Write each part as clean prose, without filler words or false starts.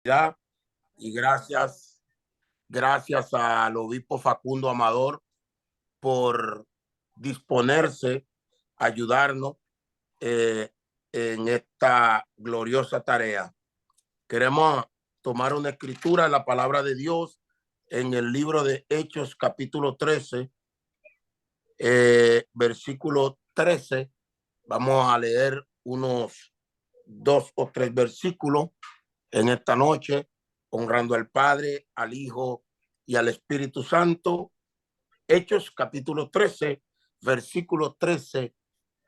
Ya, y gracias al obispo Facundo Amador por disponerse a ayudarnos eh, en esta gloriosa tarea. Queremos tomar una escritura de la palabra de Dios en el libro de Hechos, capítulo 13, versículo 13. Vamos a leer unos 2 o 3 versículos en esta noche, honrando al Padre, al Hijo y al Espíritu Santo. Hechos capítulo 13, versículo 13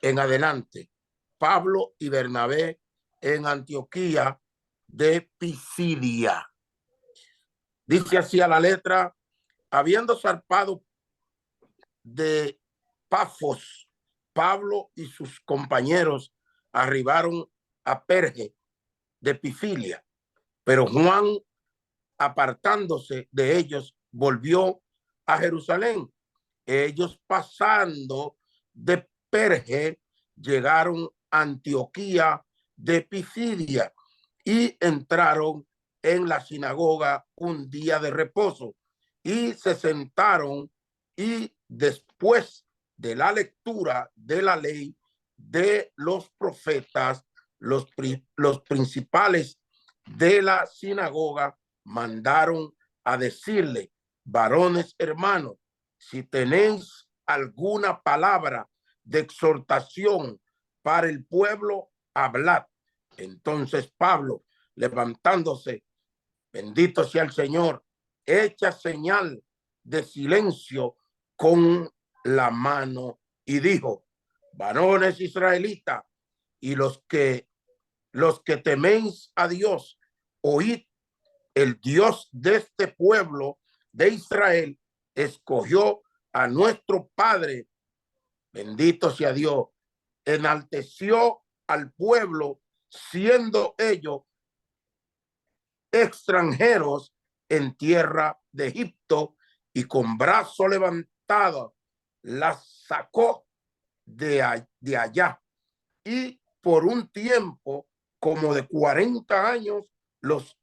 en adelante. Pablo y Bernabé en Antioquía de Pisidia. Dice así a la letra: habiendo zarpado de Pafos, Pablo y sus compañeros arribaron a Perge de Pifilia, pero Juan, apartándose de ellos, volvió a Jerusalén. Ellos, pasando de Perge, llegaron a Antioquía de Pisidia y entraron en la sinagoga un día de reposo y se sentaron, y después de la lectura de la ley de los profetas, los principales de la sinagoga mandaron a decirle: varones hermanos, si tenéis alguna palabra de exhortación para el pueblo, hablad. Entonces Pablo, levantándose, bendito sea el Señor, echa señal de silencio con la mano y dijo: varones israelitas y los que teméis a Dios, oíd. El Dios de este pueblo de Israel escogió a nuestro Padre, bendito sea Dios, enalteció al pueblo, siendo ellos extranjeros en tierra de Egipto, y con brazo levantado las sacó de allá, y por un tiempo como de 40 años los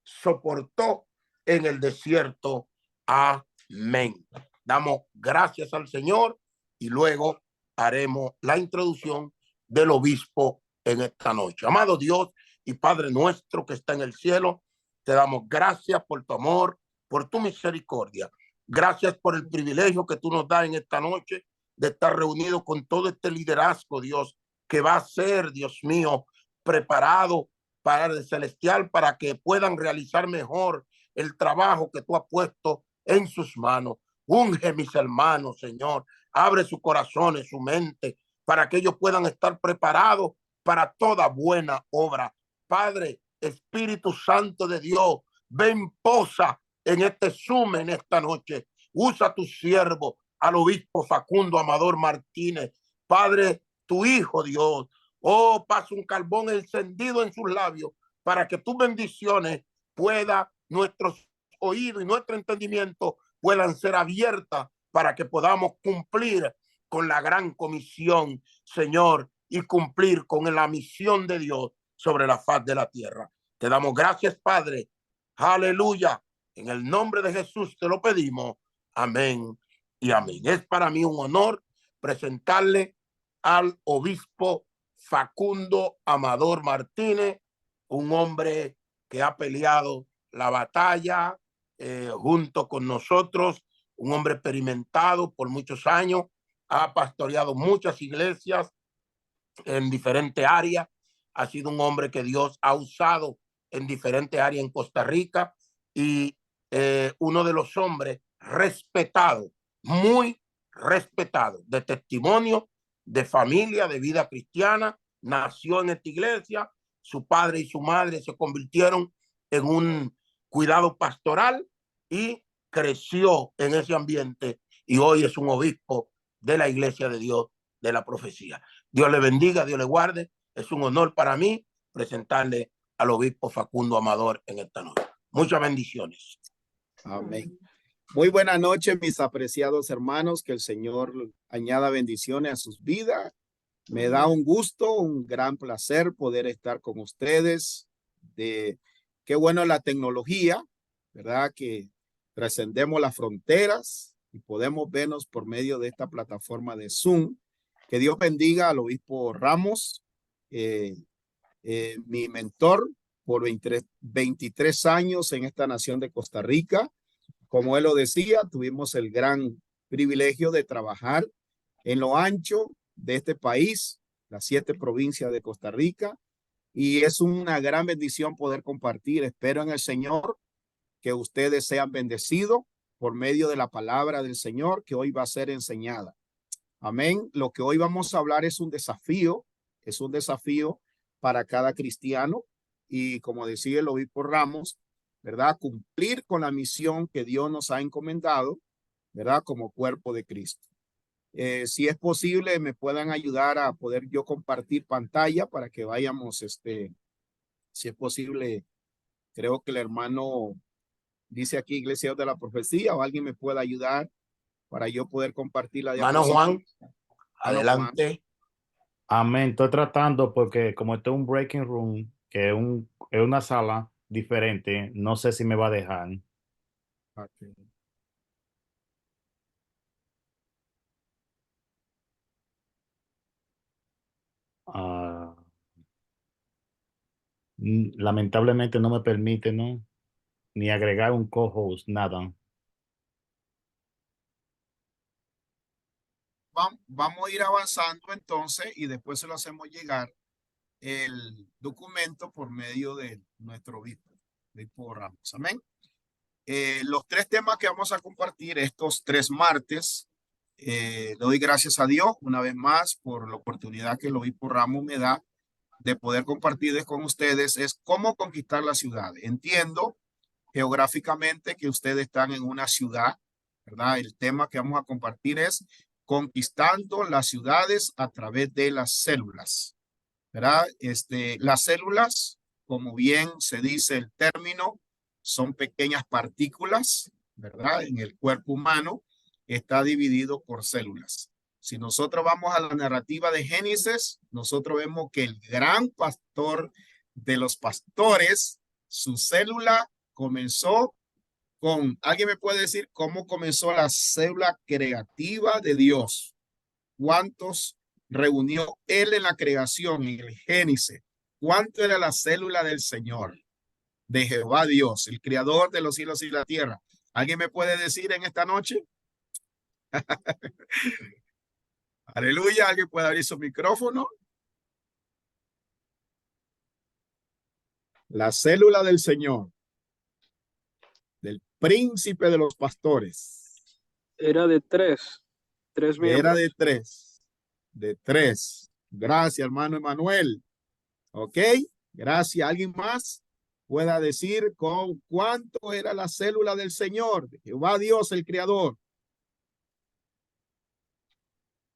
soportó en el desierto. Amén. Damos gracias al Señor y luego haremos la introducción del obispo en esta noche. Amado Dios y Padre nuestro que está en el cielo, te damos gracias por tu amor, por tu misericordia. Gracias por el privilegio que tú nos das en esta noche de estar reunidos con todo este liderazgo, Dios, que va a ser, Dios mío, preparado para el celestial, para que puedan realizar mejor el trabajo que tú has puesto en sus manos. Unge mis hermanos, Señor. Abre su corazón y su mente para que ellos puedan estar preparados para toda buena obra. Padre, Espíritu Santo de Dios, ven, posa en este Zoom en esta noche. Usa a tu siervo, al obispo Facundo Amador Martínez. Padre, tu hijo, Dios. Oh, pasa un carbón encendido en sus labios para que tus bendiciones puedan, nuestros oídos y nuestro entendimiento puedan ser abiertas para que podamos cumplir con la gran comisión, Señor, y cumplir con la misión de Dios sobre la faz de la tierra. Te damos gracias, Padre. Aleluya. En el nombre de Jesús te lo pedimos. Amén y amén. Es para mí un honor presentarle al obispo Facundo Amador Martínez, un hombre que ha peleado la batalla junto con nosotros, un hombre experimentado por muchos años, ha pastoreado muchas iglesias en diferentes áreas, ha sido un hombre que Dios ha usado en diferentes áreas en Costa Rica, y uno de los hombres respetados, muy respetado, de testimonio, de familia, de vida cristiana. Nació en esta iglesia, su padre y su madre se convirtieron en un cuidado pastoral y creció en ese ambiente, y hoy es un obispo de la Iglesia de Dios de la Profecía. Dios le bendiga, Dios le guarde. Es un honor para mí presentarle al obispo Facundo Amador en esta noche. Muchas bendiciones. Amén. Muy buenas noches, mis apreciados hermanos. Que el Señor añada bendiciones a sus vidas. Me da un gusto, un gran placer poder estar con ustedes de qué bueno la tecnología, ¿verdad? Que trascendemos las fronteras y podemos vernos por medio de esta plataforma de Zoom. Que Dios bendiga al obispo Ramos, mi mentor por 23 años en esta nación de Costa Rica. Como él lo decía, tuvimos el gran privilegio de trabajar en lo ancho de este país, las 7 provincias de Costa Rica, y es una gran bendición poder compartir. Espero en el Señor que ustedes sean bendecidos por medio de la palabra del Señor que hoy va a ser enseñada. Amén. Lo que hoy vamos a hablar es un desafío para cada cristiano y, como decía el obispo Ramos, ¿verdad? Cumplir con la misión que Dios nos ha encomendado, ¿verdad? Como cuerpo de Cristo. Si es posible, me puedan ayudar a poder yo compartir pantalla para que vayamos, si es posible, creo que el hermano dice aquí Iglesia de la Profecía, o alguien me pueda ayudar para yo poder compartir la Hermano diapositiva. Juan, adelante. Amén. Estoy tratando porque como esto es un breaking room, que es una sala diferente, no sé si me va a dejar. Okay. Lamentablemente no me permite, ¿no? Ni agregar un co-host, nada. Vamos a ir avanzando entonces y después se lo hacemos llegar el documento por medio de nuestro obispo Ramos. Amén. Los 3 temas que vamos a compartir estos 3 martes, le doy gracias a Dios una vez más por la oportunidad que el obispo Ramos me da de poder compartir con ustedes, es cómo conquistar la ciudad. Entiendo geográficamente que ustedes están en una ciudad, ¿verdad? El tema que vamos a compartir es conquistando las ciudades a través de las células, ¿verdad? Las células, como bien se dice el término, son pequeñas partículas, ¿verdad? En el cuerpo humano está dividido por células. Si nosotros vamos a la narrativa de Génesis, nosotros vemos que el gran pastor de los pastores, su célula comenzó con, ¿alguien me puede decir cómo comenzó la célula creativa de Dios? ¿Cuántos reunió él en la creación, en el Génesis? ¿Cuánto era la célula del Señor, de Jehová Dios, el creador de los cielos y la tierra? ¿Alguien me puede decir en esta noche? Aleluya, ¿alguien puede abrir su micrófono? La célula del Señor, del príncipe de los pastores. Era de 3 miembros. Era de tres. Gracias, hermano Emanuel. Ok, gracias. ¿Alguien más pueda decir con cuánto era la célula del Señor? De Jehová Dios, el Creador.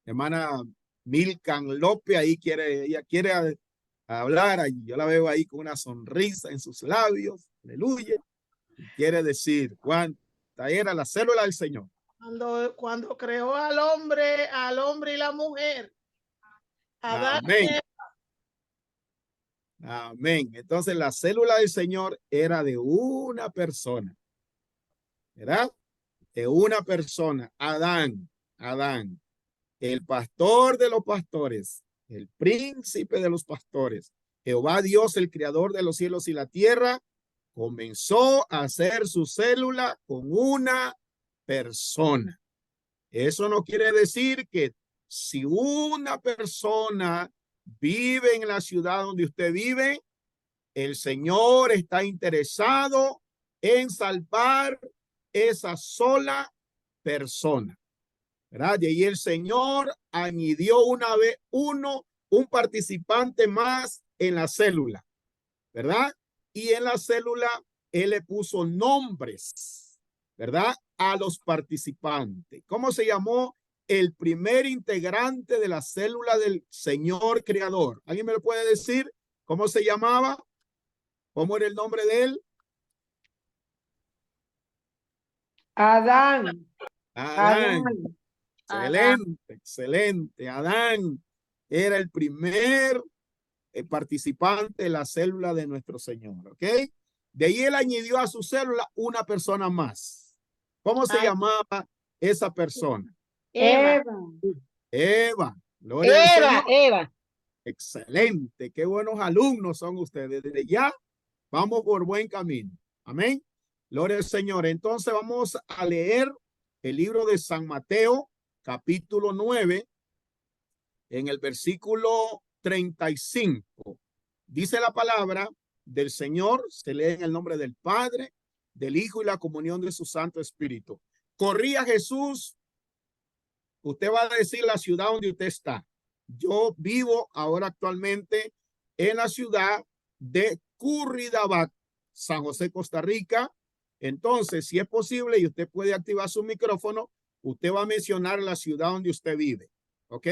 Hermana Milkan López, ella quiere hablar, yo la veo ahí con una sonrisa en sus labios, aleluya, y quiere decir cuánta era la célula del Señor. Cuando creó al hombre y la mujer. Amén. Amén. Entonces la célula del Señor era de una persona, ¿verdad? De una persona, Adán, el pastor de los pastores, el príncipe de los pastores, Jehová Dios, el creador de los cielos y la tierra, comenzó a hacer su célula con una persona. Eso no quiere decir que si una persona vive en la ciudad donde usted vive, el Señor está interesado en salvar esa sola persona, ¿verdad? Y ahí el Señor añadió un participante más en la célula, ¿verdad? Y en la célula Él le puso nombres, ¿verdad? A los participantes. ¿Cómo se llamó el primer integrante de la célula del Señor Creador? ¿Alguien me lo puede decir? ¿Cómo se llamaba? ¿Cómo era el nombre de él? Adán. Excelente, excelente. Adán era el primer participante de la célula de nuestro Señor, ¿ok? De ahí él añadió a su célula una persona más. ¿Cómo se llamaba esa persona? Eva. Eva. Gloria al Señor. Eva. Excelente. Qué buenos alumnos son ustedes. Desde ya vamos por buen camino. Amén. Gloria al Señor. Entonces vamos a leer el libro de San Mateo, capítulo 9, en el versículo 35. Dice la palabra del Señor, se lee en el nombre del Padre, del Hijo y la comunión de su Santo Espíritu. Corría Jesús. Usted va a decir la ciudad donde usted está. Yo vivo ahora actualmente en la ciudad de Curridabat, San José, Costa Rica. Entonces, si es posible y usted puede activar su micrófono, usted va a mencionar la ciudad donde usted vive. ¿Ok?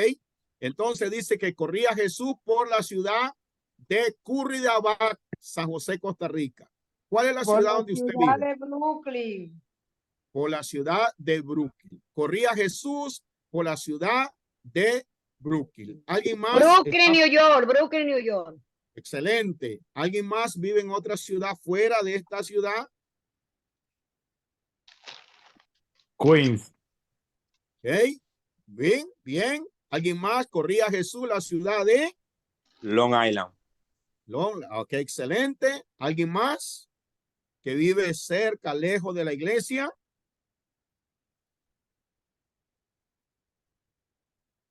Entonces dice que corría Jesús por la ciudad de Curridabat, San José, Costa Rica. ¿Cuál es la ciudad donde usted vive? De Brooklyn. Por la ciudad de Brooklyn. Corría Jesús por la ciudad de Brooklyn. ¿Alguien más? Brooklyn, New York. Brooklyn, New York. Excelente. ¿Alguien más vive en otra ciudad fuera de esta ciudad? Queens. Ok. Bien, bien. ¿Alguien más? Corría Jesús la ciudad de Long Island. Ok, excelente. ¿Alguien más que vive cerca, lejos de la iglesia?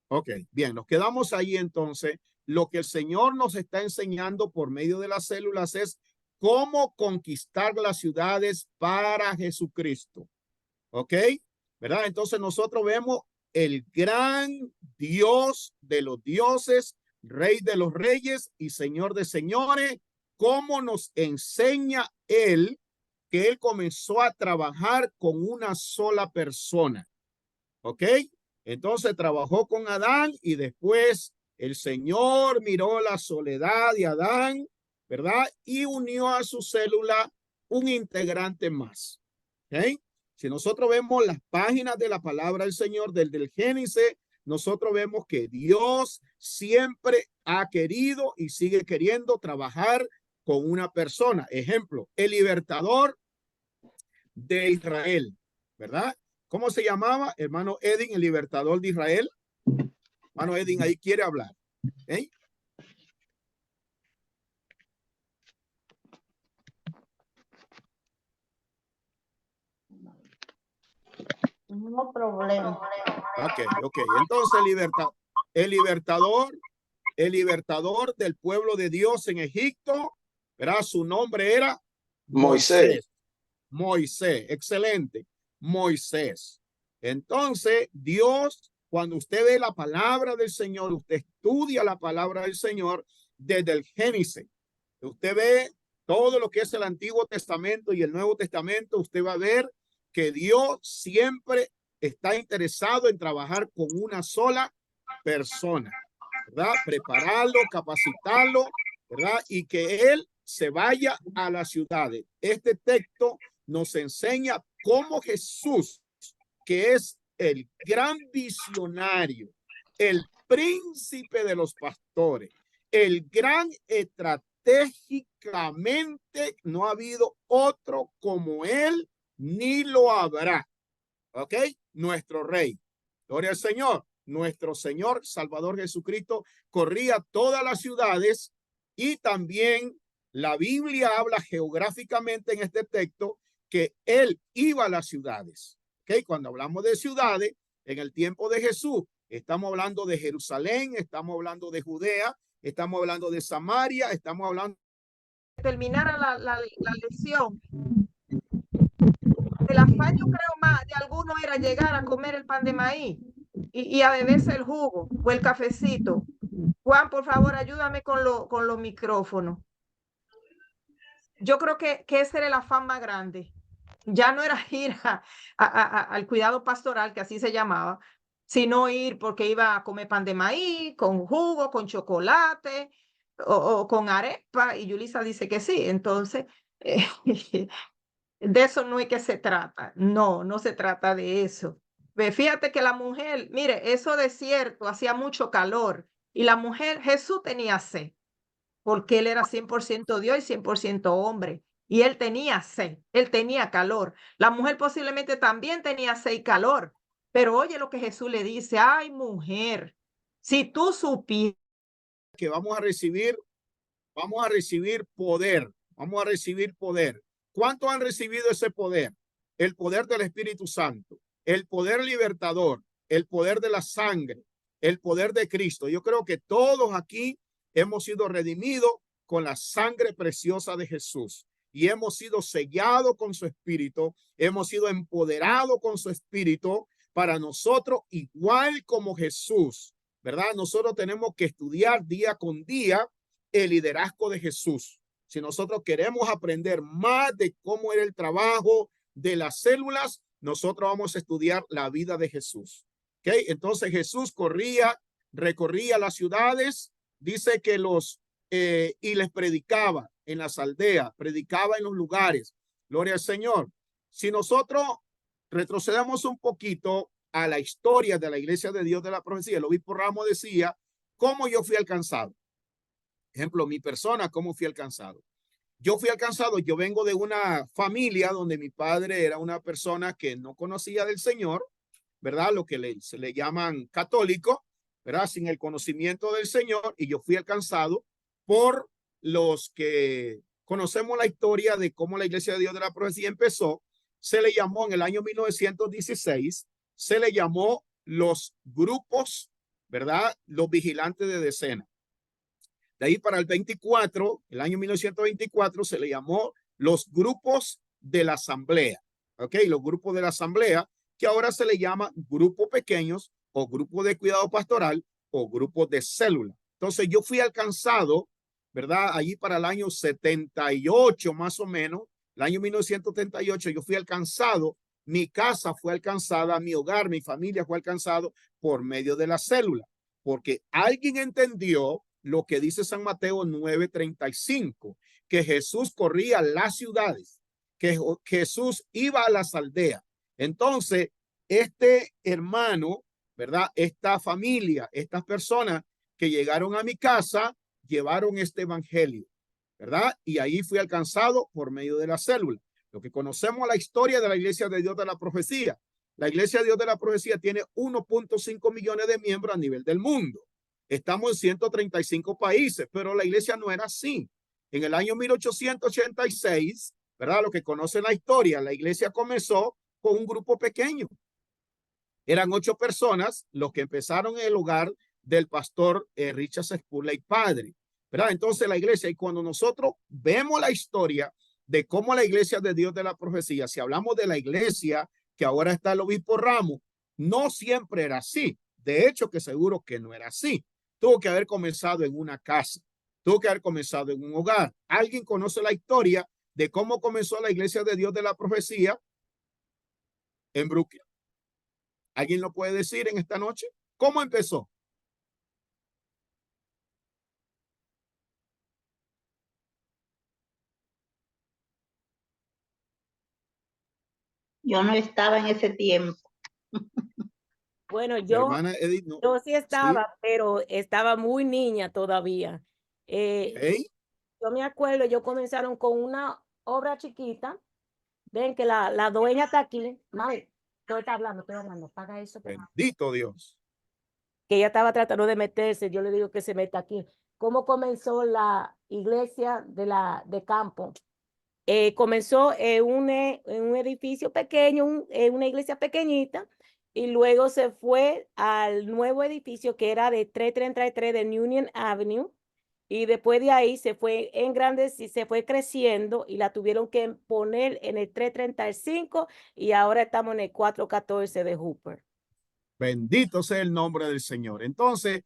Ok, bien, nos quedamos ahí entonces. Lo que el Señor nos está enseñando por medio de las células es cómo conquistar las ciudades para Jesucristo. ¿Ok? ¿Verdad? Entonces nosotros vemos el gran Dios de los dioses, Rey de los reyes y Señor de señores, cómo nos enseña Él que Él comenzó a trabajar con una sola persona. ¿Ok? Entonces trabajó con Adán y después el Señor miró la soledad de Adán, ¿verdad? Y unió a su célula un integrante más. ¿Ok? Si nosotros vemos las páginas de la palabra del Señor desde el Génesis, nosotros vemos que Dios siempre ha querido y sigue queriendo trabajar con una persona. Ejemplo, el libertador de Israel, ¿verdad? ¿Cómo se llamaba? Hermano Edin, el libertador de Israel. Hermano Edin ahí quiere hablar. ¿Eh? No problema. Ok. Entonces el libertador del pueblo de Dios en Egipto, ¿verdad? Su nombre era Moisés. Moisés, excelente. Moisés. Entonces, Dios, cuando usted ve la palabra del Señor, usted estudia la palabra del Señor desde el Génesis. Usted ve todo lo que es el Antiguo Testamento y el Nuevo Testamento, usted va a ver que Dios siempre está interesado en trabajar con una sola persona, ¿verdad? Prepararlo, capacitarlo, ¿verdad? Y que él se vaya a las ciudades. Este texto nos enseña cómo Jesús, que es el gran visionario, el príncipe de los pastores, el gran estratégicamente, no ha habido otro como él, ni lo habrá. ¿Ok? Nuestro rey. Gloria al Señor. Nuestro Señor Salvador Jesucristo corría todas las ciudades y también la Biblia habla geográficamente en este texto que él iba a las ciudades. ¿Ok? Cuando hablamos de ciudades, en el tiempo de Jesús, estamos hablando de Jerusalén, estamos hablando de Judea, estamos hablando de Samaria, estamos hablando... Terminara la lección. El afán, yo creo, más de algunos era llegar a comer el pan de maíz y a beberse el jugo o el cafecito. Juan, por favor, ayúdame con los micrófonos. Yo creo que ese era el afán más grande. Ya no era ir al cuidado pastoral, que así se llamaba, sino ir porque iba a comer pan de maíz, con jugo, con chocolate o con arepa, y Yulisa dice que sí. Entonces, de eso no es que se trata. No se trata de eso. Fíjate que la mujer, mire, eso desierto, hacía mucho calor, y la mujer, Jesús tenía sed. porque él era 100% Dios y 100% hombre. Y él tenía sed, él tenía calor. La mujer posiblemente también tenía sed y calor. Pero oye lo que Jesús le dice, ay mujer, si tú supieras que vamos a recibir poder, vamos a recibir poder. ¿Cuántos han recibido ese poder? El poder del Espíritu Santo, el poder libertador, el poder de la sangre, el poder de Cristo. Yo creo que todos aquí hemos sido redimidos con la sangre preciosa de Jesús y hemos sido sellados con su Espíritu, hemos sido empoderados con su Espíritu para nosotros, igual como Jesús, ¿verdad? Nosotros tenemos que estudiar día con día el liderazgo de Jesús. Si nosotros queremos aprender más de cómo era el trabajo de las células, nosotros vamos a estudiar la vida de Jesús. ¿Okay? Entonces Jesús recorría las ciudades, dice que y les predicaba en las aldeas, predicaba en los lugares. Gloria al Señor. Si nosotros retrocedemos un poquito a la historia de la Iglesia de Dios de la Profecía, el obispo Ramos decía, ¿cómo yo fui alcanzado? Ejemplo, mi persona, ¿cómo fui alcanzado? Yo fui alcanzado, yo vengo de una familia donde mi padre era una persona que no conocía del Señor, ¿verdad? Lo que se le llaman católico, ¿verdad? Sin el conocimiento del Señor, y yo fui alcanzado por los que conocemos la historia de cómo la Iglesia de Dios de la Profecía empezó. Se le llamó en el año 1916, se le llamó los grupos, ¿verdad? Los vigilantes de decena. De ahí para el 24, el año 1924, se le llamó los grupos de la asamblea. ¿Ok? Los grupos de la asamblea, que ahora se le llama grupos pequeños o grupos de cuidado pastoral o grupos de célula. Entonces yo fui alcanzado, ¿verdad? Allí para el año 78 más o menos, el año 1978 yo fui alcanzado, mi casa fue alcanzada, mi hogar, mi familia fue alcanzado por medio de la célula, porque alguien entendió lo que dice San Mateo 9:35, que Jesús corría las ciudades, que Jesús iba a las aldeas. Entonces, este hermano, ¿verdad? Esta familia, estas personas que llegaron a mi casa, llevaron este evangelio, ¿verdad? Y ahí fui alcanzado por medio de la célula. Lo que conocemos la historia de la Iglesia de Dios de la Profecía. La Iglesia de Dios de la Profecía tiene 1.5 millones de miembros a nivel del mundo. Estamos en 135 países, pero la iglesia no era así. En el año 1886, ¿verdad? Lo que conocen la historia, la iglesia comenzó con un grupo pequeño. Eran 8 personas los que empezaron en el hogar del pastor Richard Spurley padre, ¿verdad? Entonces la iglesia, y cuando nosotros vemos la historia de cómo la Iglesia de Dios de la Profecía, si hablamos de la iglesia que ahora está el obispo Ramos, no siempre era así. De hecho, que seguro que no era así. Tuvo que haber comenzado en una casa, tuvo que haber comenzado en un hogar. ¿Alguien conoce la historia de cómo comenzó la Iglesia de Dios de la Profecía en Brooklyn? ¿Alguien lo puede decir en esta noche? ¿Cómo empezó? Yo no estaba en ese tiempo. Bueno, Hermana Edith, no. yo sí estaba, Sí. pero estaba muy niña todavía. ¿Hey? Yo me acuerdo, ellos comenzaron con una obra chiquita. Ven que la dueña está aquí. Mami, estoy hablando, paga eso. Bendito Dios. Que ella estaba tratando de meterse, yo le digo que se meta aquí. ¿Cómo comenzó la iglesia de campo? Comenzó en un edificio pequeño, una iglesia pequeñita, y luego se fue al nuevo edificio que era de 333 de Union Avenue, y después de ahí se fue en grandes y se fue creciendo y la tuvieron que poner en el 335 y ahora estamos en el 414 de Hooper. Bendito sea el nombre del Señor. Entonces,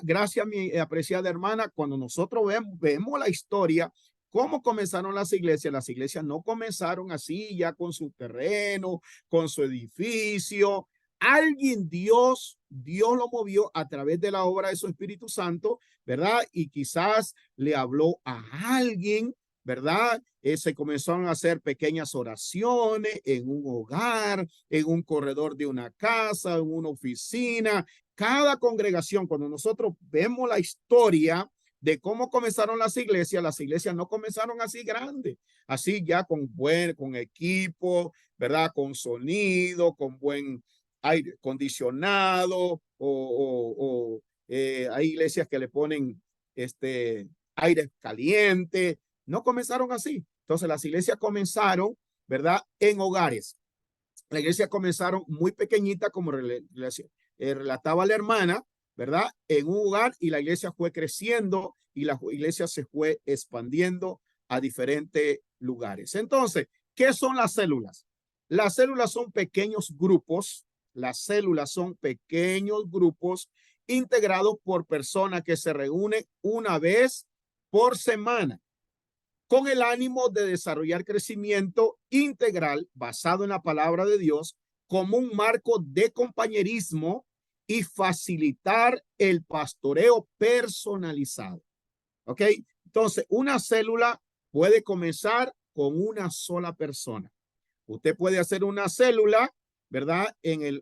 gracias a mi apreciada hermana, cuando nosotros vemos la historia, cómo comenzaron las iglesias no comenzaron así ya con su terreno, con su edificio. Alguien, Dios lo movió a través de la obra de su Espíritu Santo, ¿verdad? Y quizás le habló a alguien, ¿verdad? Se comenzaron a hacer pequeñas oraciones en un hogar, en un corredor de una casa, en una oficina. Cada congregación, cuando nosotros vemos la historia de cómo comenzaron las iglesias no comenzaron así grandes, así ya con equipo, ¿verdad? Con sonido, con buen aire acondicionado, hay iglesias que le ponen aire caliente. No comenzaron así. Entonces las iglesias comenzaron, ¿verdad? En hogares. La iglesia comenzaron muy pequeñita, como relataba la hermana, ¿verdad? En un hogar, y la iglesia fue creciendo y la iglesia se fue expandiendo a diferentes lugares. Entonces, ¿qué son las células? Las células son pequeños grupos. Las células son pequeños grupos integrados por personas que se reúnen una vez por semana, con el ánimo de desarrollar crecimiento integral basado en la palabra de Dios como un marco de compañerismo y facilitar el pastoreo personalizado. ¿Ok? Entonces, una célula puede comenzar con una sola persona. Usted puede hacer una célula, ¿verdad?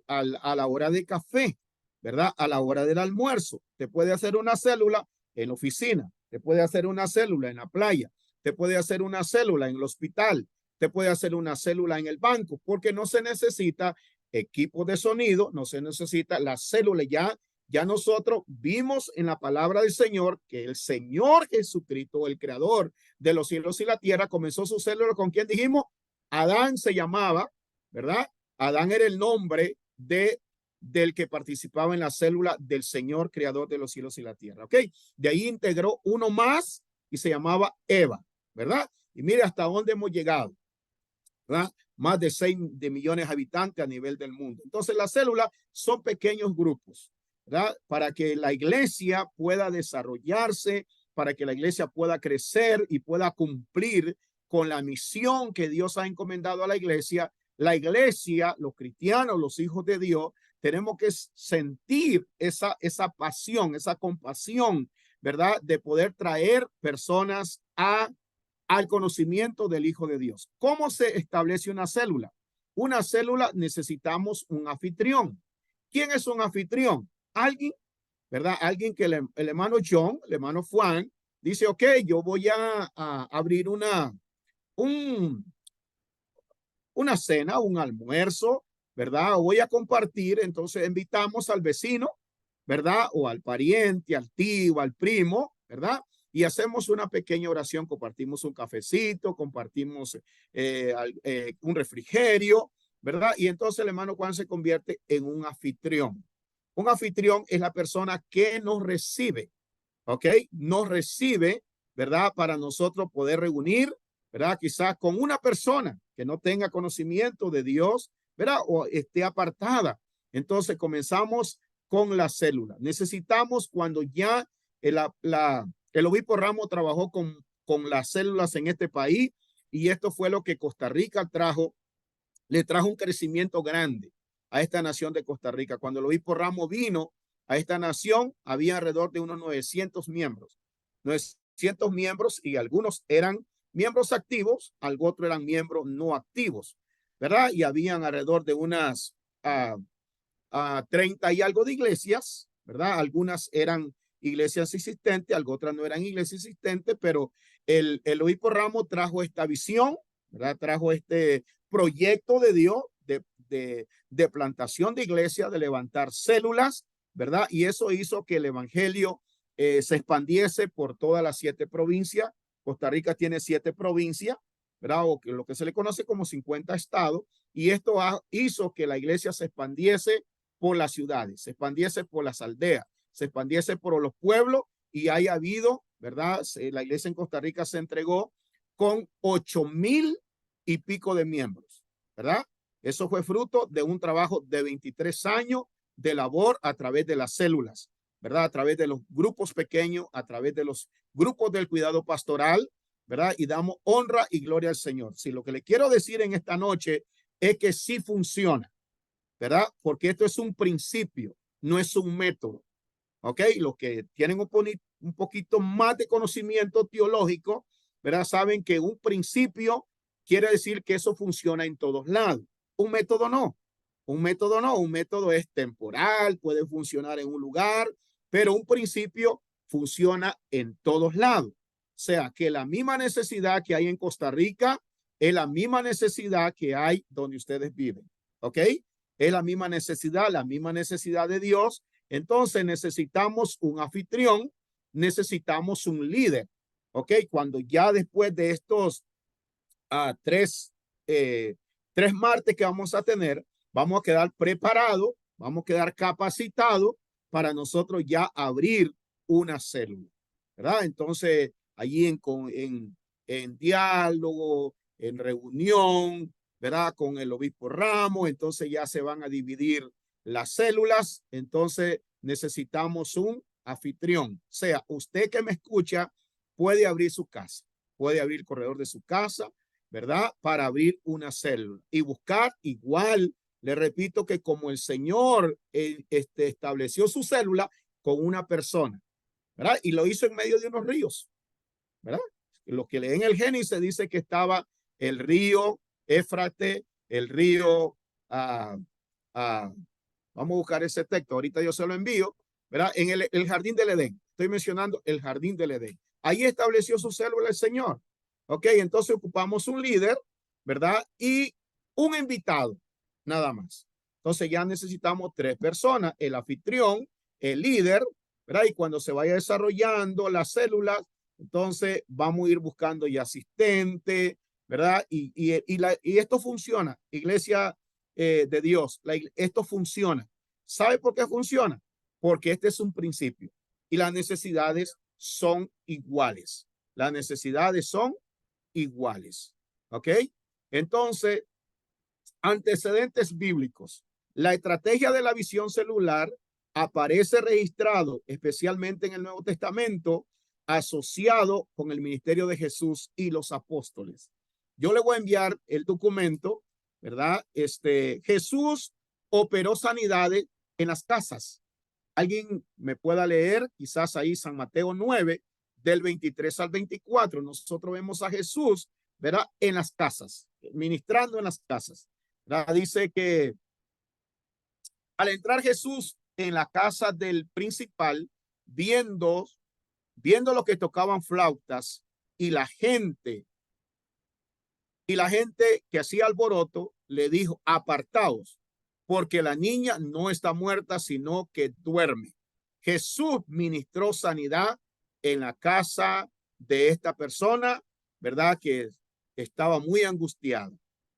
A la hora de café, ¿verdad? A la hora del almuerzo. Usted puede hacer una célula en la oficina. Usted puede hacer una célula en la playa. Usted puede hacer una célula en el hospital. Usted puede hacer una célula en el banco, porque no se necesita equipo de sonido, no se necesita la célula. Ya nosotros vimos en la palabra del Señor que el Señor Jesucristo, el creador de los cielos y la tierra, comenzó su célula con quien dijimos, Adán se llamaba, ¿verdad? Adán era el nombre del que participaba en la célula del Señor creador de los cielos y la tierra. ¿Ok? De ahí integró uno más y se llamaba Eva, ¿verdad? Y mire hasta dónde hemos llegado, ¿verdad? Más de 6 millones de habitantes a nivel del mundo. Entonces las células son pequeños grupos, ¿verdad? Para que la iglesia pueda desarrollarse, para que la iglesia pueda crecer y pueda cumplir con la misión que Dios ha encomendado a la iglesia. La iglesia, los cristianos, los hijos de Dios, tenemos que sentir esa pasión, esa compasión, ¿verdad? De poder traer personas al conocimiento del Hijo de Dios. ¿Cómo se establece una célula? Una célula necesitamos un anfitrión. ¿Quién es un anfitrión? Alguien, ¿verdad? Alguien que el hermano John, el hermano Juan, dice, ok, yo voy a abrir una cena, un almuerzo, ¿verdad? O voy a compartir, entonces invitamos al vecino, ¿verdad? O al pariente, al tío, al primo, ¿verdad? Y hacemos una pequeña oración, compartimos un cafecito, compartimos un refrigerio, ¿verdad? Y entonces el hermano Juan se convierte en un anfitrión. Un anfitrión es la persona que nos recibe, ¿ok? Nos recibe, ¿verdad? Para nosotros poder reunir, ¿verdad? Quizás con una persona que no tenga conocimiento de Dios, ¿verdad? O esté apartada. Entonces comenzamos con la célula. Necesitamos, cuando ya el obispo Ramos trabajó con las células en este país, y esto fue lo que Costa Rica le trajo un crecimiento grande a esta nación de Costa Rica. Cuando el obispo Ramos vino a esta nación, había alrededor de unos 900 miembros. 900 miembros, y algunos eran miembros activos, otros eran miembros no activos, ¿verdad? Y habían alrededor de unas 30 y algo de iglesias, ¿verdad? Algunas eran iglesias existentes, otras no eran iglesias existentes, pero el obispo Ramos trajo esta visión, ¿verdad? Trajo este proyecto de Dios de plantación de iglesia, de levantar células, ¿verdad? Y eso hizo que el evangelio se expandiese por todas las 7 provincias. Costa Rica tiene 7 provincias, ¿verdad? O lo que se le conoce como 50 estados, y esto hizo que la iglesia se expandiese por las ciudades, se expandiese por las aldeas, se expandiese por los pueblos, y haya habido, ¿verdad? La iglesia en Costa Rica se entregó con 8,000 y pico de miembros, ¿verdad? Eso fue fruto de un trabajo de 23 años de labor a través de las células, ¿verdad? A través de los grupos pequeños, a través de los grupos del cuidado pastoral, ¿verdad? Y damos honra y gloria al Señor. Si lo que le quiero decir en esta noche es que sí funciona, ¿verdad? Porque esto es un principio, no es un método, ¿ok? Los que tienen un poquito más de conocimiento teológico, ¿verdad? Saben que un principio quiere decir que eso funciona en todos lados. Un método no. Un método no. Un método es temporal, puede funcionar en un lugar, pero un principio funciona en todos lados. O sea, que la misma necesidad que hay en Costa Rica es la misma necesidad que hay donde ustedes viven. ¿Ok? Es la misma necesidad de Dios. Entonces necesitamos un anfitrión, necesitamos un líder. ¿Ok? Cuando ya después de estos tres martes que vamos a tener, vamos a quedar preparados, vamos a quedar capacitados para nosotros ya abrir una célula, ¿verdad? Entonces, allí en diálogo, en reunión, ¿verdad? Con el obispo Ramos, entonces ya se van a dividir las células, entonces necesitamos un anfitrión. O sea, usted que me escucha puede abrir su casa, puede abrir el corredor de su casa, ¿verdad? Para abrir una célula y buscar igual. Le repito que como el Señor estableció su célula con una persona, ¿verdad? Y lo hizo en medio de unos ríos, ¿verdad? Lo que leen el Génesis dice que estaba el río Éfrates, el río, vamos a buscar ese texto, ahorita yo se lo envío, ¿verdad? En el jardín del Edén, estoy mencionando el jardín del Edén. Ahí estableció su célula el Señor. Ok, entonces ocupamos un líder, ¿verdad? Y un invitado, nada más. Entonces ya necesitamos 3 personas, el anfitrión, el líder, ¿verdad? Y cuando se vaya desarrollando las células, entonces vamos a ir buscando ya asistente, ¿verdad? Y esto funciona, Iglesia de Dios, esto funciona. ¿Sabe por qué funciona? Porque este es un principio y las necesidades son iguales. Las necesidades son iguales. ¿Ok? Entonces, antecedentes bíblicos. La estrategia de la visión celular aparece registrado especialmente en el Nuevo Testamento asociado con el ministerio de Jesús y los apóstoles. Yo le voy a enviar el documento, ¿verdad? Jesús operó sanidades en las casas. Alguien me pueda leer quizás ahí San Mateo 9 del 23 al 24. Nosotros vemos a Jesús, ¿verdad? En las casas, ministrando en las casas, ¿verdad? Dice que al entrar Jesús en la casa del principal, viendo los que tocaban flautas y la gente que hacía alboroto, le dijo: apartaos, porque la niña no está muerta, sino que duerme. Jesús ministró sanidad en la casa de esta persona, ¿verdad? Que estaba muy angustiada.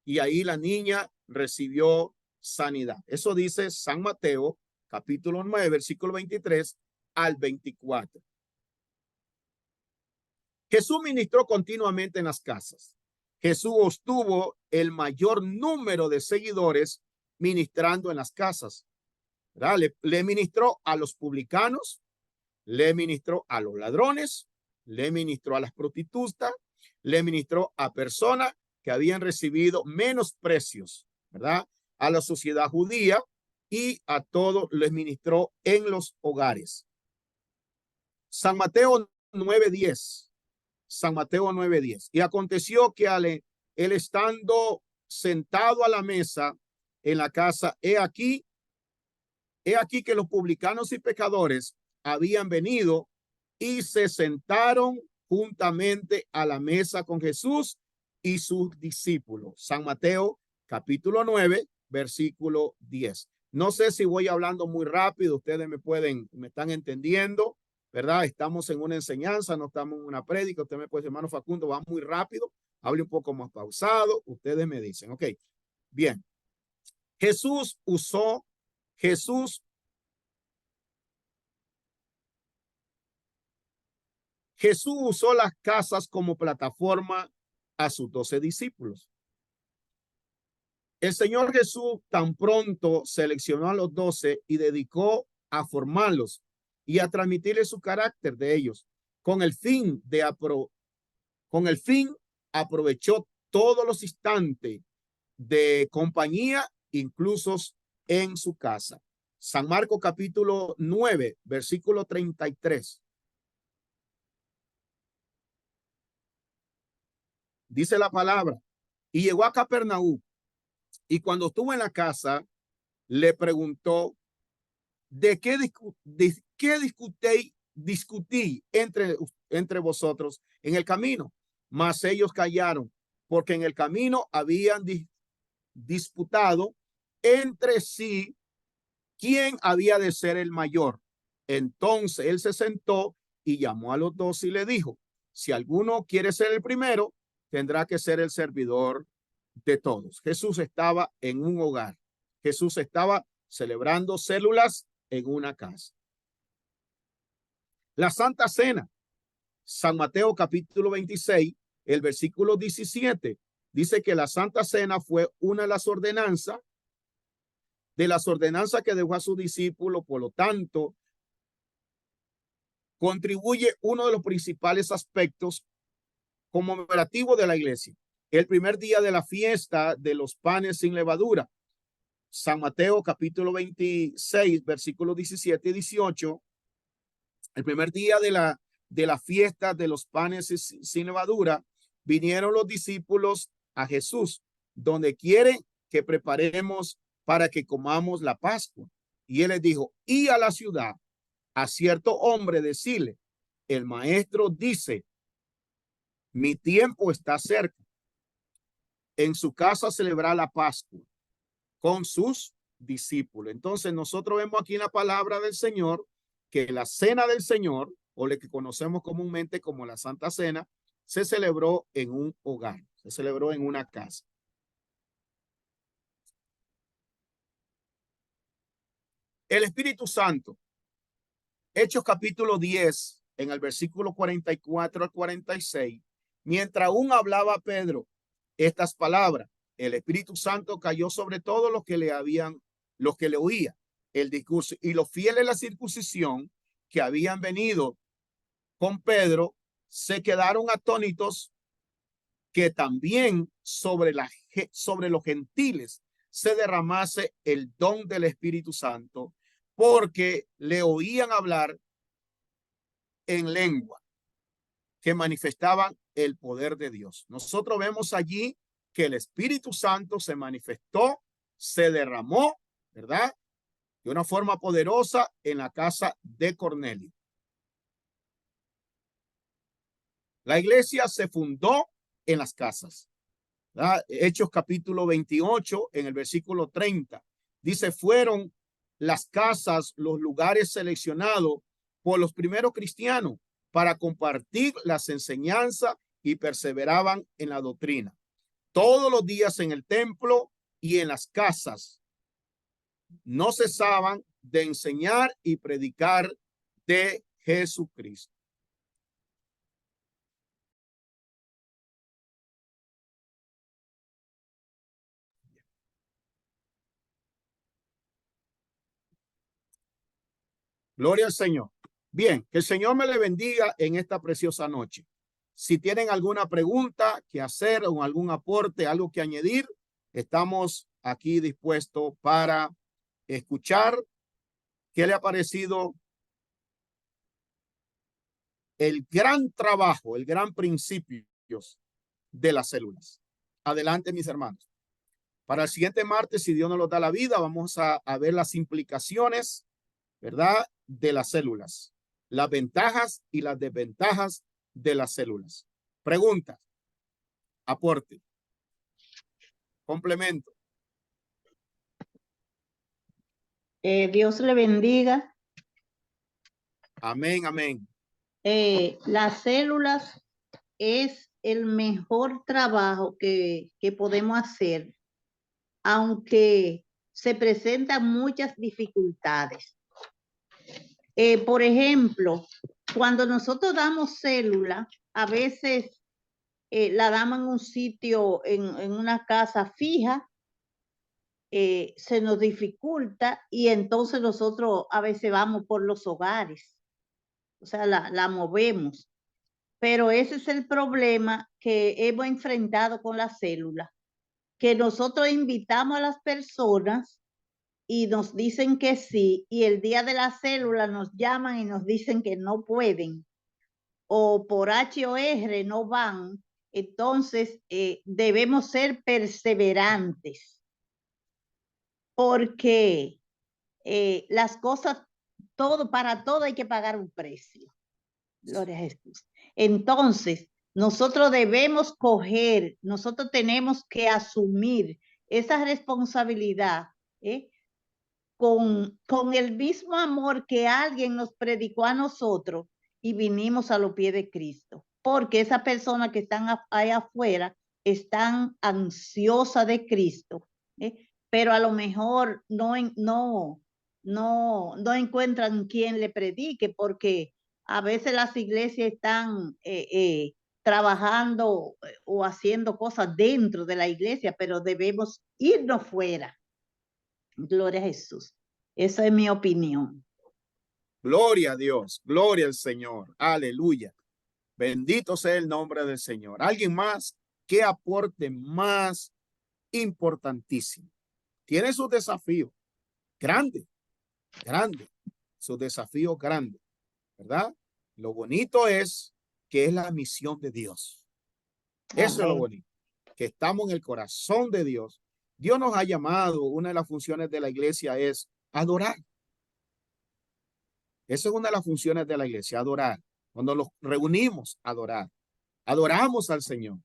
Y ahí la niña recibió sanidad. Eso dice San Mateo, capítulo 9, versículo 23 al 24. Jesús ministró continuamente en las casas. Jesús tuvo el mayor número de seguidores ministrando en las casas. Le ministró a los publicanos, le ministró a los ladrones, le ministró a las prostitutas, le ministró a personas que habían recibido menos precios, ¿verdad? A la sociedad judía y a todos les ministró en los hogares. San Mateo 9:10. San Mateo 9:10. Y aconteció que él estando sentado a la mesa en la casa, he aquí que los publicanos y pecadores habían venido y se sentaron juntamente a la mesa con Jesús y sus discípulos. San Mateo capítulo 9, versículo 10. No sé si voy hablando muy rápido, ustedes me están entendiendo, ¿verdad? Estamos en una enseñanza, no estamos en una prédica. Usted me puede decir: hermano Facundo, va muy rápido, hable un poco más pausado, ustedes me dicen. Ok, bien. Jesús usó las casas como plataforma a sus 12 discípulos. El Señor Jesús tan pronto seleccionó a los 12 y dedicó a formarlos y a transmitirles su carácter de ellos. Con el fin aprovechó todos los instantes de compañía, incluso en su casa. San Marcos capítulo 9, versículo 33. Dice la palabra: y llegó a Capernaum, y cuando estuvo en la casa, le preguntó: ¿de qué discutéis discutí entre vosotros en el camino. Mas ellos callaron, porque en el camino habían disputado entre sí quién había de ser el mayor. Entonces él se sentó y llamó a los 12 y le dijo: si alguno quiere ser el primero, tendrá que ser el servidor de todos. Jesús estaba en un hogar. Jesús estaba celebrando células en una casa. La Santa Cena. San Mateo capítulo 26, el versículo 17, dice que la Santa Cena fue una de las ordenanzas que dejó a sus discípulos. Por lo tanto, contribuye uno de los principales aspectos conmemorativos de la iglesia. El primer día de la fiesta de los panes sin levadura. San Mateo capítulo 26, versículos 17 y 18. El primer día de la fiesta de los panes sin levadura, vinieron los discípulos a Jesús, donde quiere que preparemos para que comamos la Pascua. Y él les dijo: y a la ciudad, a cierto hombre decirle: el maestro dice, mi tiempo está cerca. En su casa celebrar la Pascua con sus discípulos. Entonces nosotros vemos aquí en la palabra del Señor que la cena del Señor, o lo que conocemos comúnmente como la Santa Cena, se celebró en un hogar, se celebró en una casa. El Espíritu Santo. Hechos capítulo 10, en el versículo 44 al 46, mientras aún hablaba Pedro estas palabras, el Espíritu Santo cayó sobre todos los que le oían el discurso, y los fieles de la circuncisión que habían venido con Pedro se quedaron atónitos que también sobre los gentiles se derramase el don del Espíritu Santo, porque le oían hablar en lengua que manifestaban el poder de Dios. Nosotros vemos allí que el Espíritu Santo se manifestó, se derramó, ¿verdad?, de una forma poderosa en la casa de Cornelio. La iglesia se fundó en las casas, ¿verdad? Hechos capítulo 28, en el versículo 30, dice: fueron las casas los lugares seleccionados por los primeros cristianos para compartir las enseñanzas y perseveraban en la doctrina. Todos los días en el templo y en las casas no cesaban de enseñar y predicar de Jesucristo. Gloria al Señor. Bien, que el Señor me le bendiga en esta preciosa noche. Si tienen alguna pregunta que hacer o algún aporte, algo que añadir, estamos aquí dispuestos para escuchar. ¿Qué le ha parecido el gran trabajo, el gran principio de las células? Adelante, mis hermanos. Para el siguiente martes, si Dios nos lo da la vida, vamos a ver las implicaciones, ¿verdad?, de las células, las ventajas y las desventajas de las células. Preguntas, aporte, complemento. Dios le bendiga. Amén, amén. Las células es el mejor trabajo que podemos hacer, aunque se presentan muchas dificultades. Por ejemplo, cuando nosotros damos célula, a veces la damos en un sitio, en una casa fija, se nos dificulta y entonces nosotros a veces vamos por los hogares, o sea, la movemos. Pero ese es el problema que hemos enfrentado con la célula, que nosotros invitamos a las personas y nos dicen que sí, y el día de la célula nos llaman y nos dicen que no pueden, o por H o R no van. Entonces debemos ser perseverantes, porque las cosas todo, para todo hay que pagar un precio. Gloria a Jesús. Entonces, nosotros debemos coger, nosotros tenemos que asumir esa responsabilidad, ¿eh? Con el mismo amor que alguien nos predicó a nosotros y vinimos a los pies de Cristo. Porque esas personas que están ahí afuera están ansiosas de Cristo, ¿eh? Pero a lo mejor no encuentran quien le predique, porque a veces las iglesias están trabajando o haciendo cosas dentro de la iglesia, pero debemos irnos fuera. Gloria a Jesús. Esa es mi opinión. Gloria a Dios, gloria al Señor. Aleluya. Bendito sea el nombre del Señor. ¿Alguien más? ¿Qué aporte más importantísimo? Tiene sus desafíos grandes, grandes, sus desafíos grandes, ¿verdad? Lo bonito es que es la misión de Dios. Eso es lo bonito, que estamos en el corazón de Dios. Dios nos ha llamado, una de las funciones de la iglesia es adorar. Esa es una de las funciones de la iglesia, adorar. Cuando nos reunimos, adorar. Adoramos al Señor.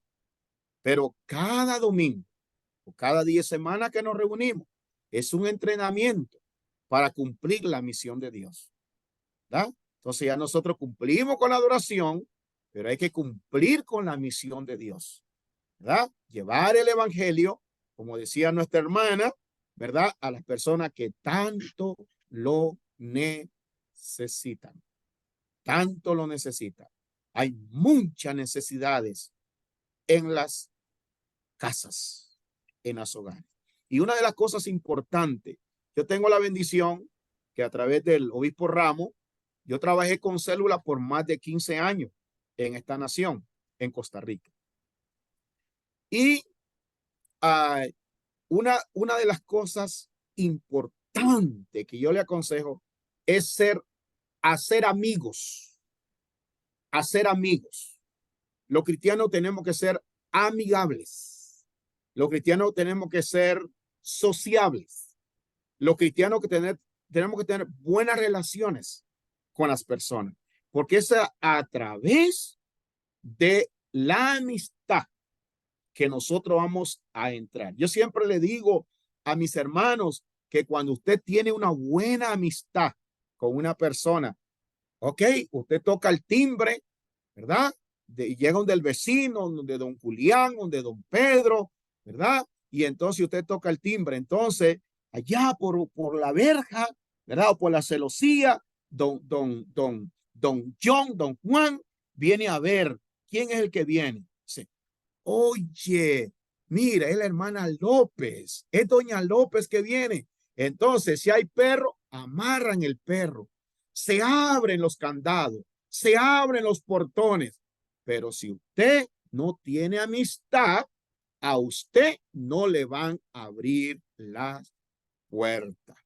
Pero cada domingo o cada día de semana que nos reunimos es un entrenamiento para cumplir la misión de Dios, ¿verdad? Entonces ya nosotros cumplimos con la adoración, pero hay que cumplir con la misión de Dios, ¿verdad? Llevar el evangelio, como decía nuestra hermana, ¿verdad? A las personas que tanto lo necesitan. Tanto lo necesitan. Hay muchas necesidades en las casas, en los hogares. Y una de las cosas importantes, yo tengo la bendición que a través del obispo Ramos, yo trabajé con células por más de 15 años en esta nación, en Costa Rica. Y una de las cosas importantes que yo le aconsejo es hacer amigos. Hacer amigos. Los cristianos tenemos que ser amigables. Los cristianos tenemos que ser sociables. Los cristianos tenemos que tener buenas relaciones con las personas, porque es a través de la amistad que nosotros vamos a entrar. Yo siempre le digo a mis hermanos que cuando usted tiene una buena amistad con una persona, ok, usted toca el timbre, ¿verdad? Llega donde el vecino, donde don Julián, donde don Pedro, ¿verdad? Y entonces usted toca el timbre. Entonces, allá por la verja, ¿verdad? O por la celosía, don John, don Juan, viene a ver quién es el que viene. Dice, oye, mira, es la hermana López, es doña López que viene. Entonces, si hay perro, amarran el perro. Se abren los candados, se abren los portones. Pero si usted no tiene amistad, a usted no le van a abrir las puertas.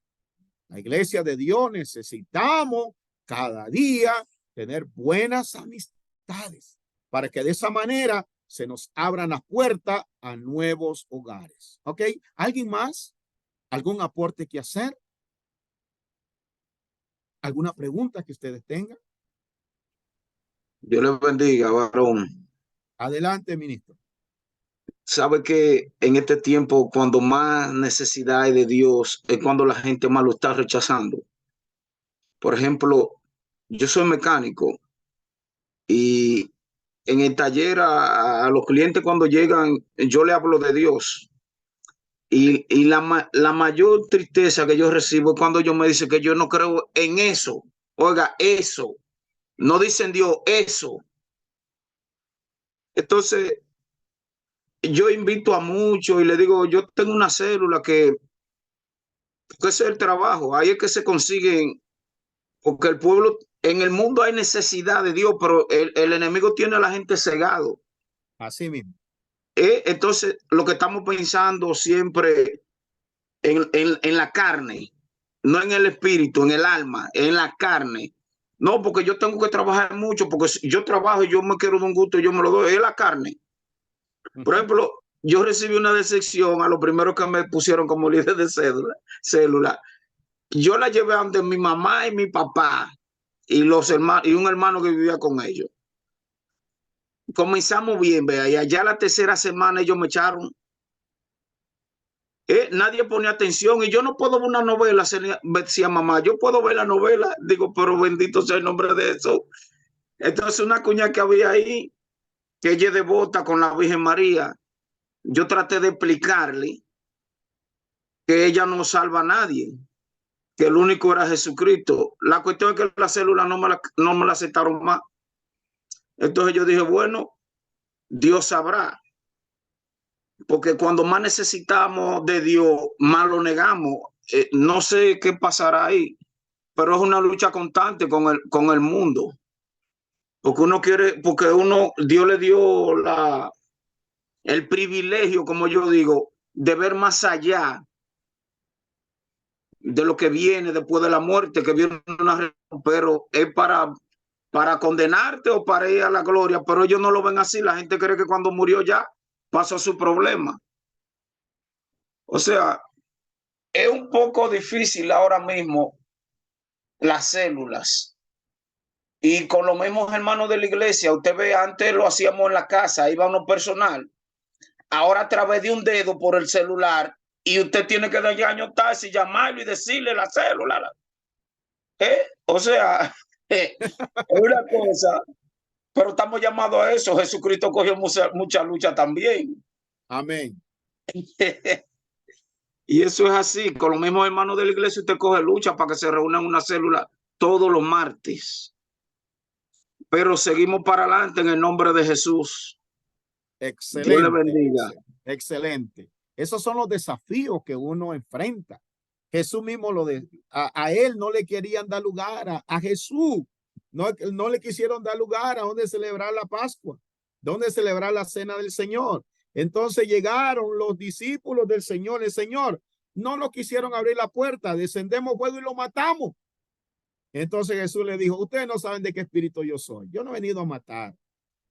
La iglesia de Dios necesitamos cada día tener buenas amistades para que de esa manera se nos abran las puertas a nuevos hogares. ¿Ok? ¿Alguien más? ¿Algún aporte que hacer? ¿Alguna pregunta que ustedes tengan? Dios les bendiga, varón. Adelante, ministro. Sabe que en este tiempo, cuando más necesidad hay de Dios, es cuando la gente más lo está rechazando. Por ejemplo, yo soy mecánico y en el taller a los clientes cuando llegan, yo le hablo de Dios. Y la mayor tristeza que yo recibo es cuando ellos me dicen que yo no creo en eso. Oiga, eso. No dicen Dios, eso. Entonces, yo invito a muchos y le digo, yo tengo una célula que es el trabajo. Ahí es que se consiguen, porque el pueblo, en el mundo hay necesidad de Dios, pero el enemigo tiene a la gente cegado. Así mismo. Entonces, lo que estamos pensando siempre en la carne, no en el espíritu, en el alma, en la carne. No, porque yo tengo que trabajar mucho, porque si yo trabajo y yo me quiero de un gusto, yo me lo doy, es la carne. Por ejemplo, yo recibí una decepción a lo primero que me pusieron como líder de célula. yo la llevé a donde mi mamá y mi papá y los hermanos y un hermano que vivía con ellos. Comenzamos bien, vea, y allá la tercera semana ellos me echaron. Nadie ponía atención y yo no puedo ver una novela, decía mamá, yo puedo ver la novela, digo, pero bendito sea el nombre de eso. Entonces una cuña que había ahí, que ella es devota con la Virgen María, yo traté de explicarle que ella no salva a nadie, que el único era Jesucristo. La cuestión es que la célula no me la aceptaron más. Entonces yo dije, bueno, Dios sabrá. Porque cuando más necesitamos de Dios, más lo negamos. No sé qué pasará ahí, pero es una lucha constante con el mundo. Porque uno quiere, porque Dios le dio el privilegio, como yo digo, de ver más allá de lo que viene después de la muerte, que viene pero es para condenarte o para ir a la gloria, pero ellos no lo ven así. La gente cree que cuando murió ya pasó su problema. O sea, es un poco difícil ahora mismo las células. Y con los mismos hermanos de la iglesia, usted ve, antes lo hacíamos en la casa, iba uno personal. Ahora a través de un dedo por el celular, y usted tiene que añotarse y llamarlo y decirle la célula. O sea, es una cosa, pero estamos llamados a eso. Jesucristo cogió mucha lucha también. Amén. Y eso es así. Con los mismos hermanos de la iglesia usted coge lucha para que se reúnan en una célula todos los martes. Pero seguimos para adelante en el nombre de Jesús. Excelente. Dios le bendiga. Excelente. Esos son los desafíos que uno enfrenta. Jesús mismo a él no le querían dar lugar, a Jesús no le quisieron dar lugar a donde celebrar la Pascua, donde celebrar la cena del Señor. Entonces llegaron los discípulos del Señor, el Señor, no nos quisieron abrir la puerta, descendemos fuego y lo matamos. Entonces Jesús le dijo, ustedes no saben de qué espíritu yo soy, yo no he venido a matar.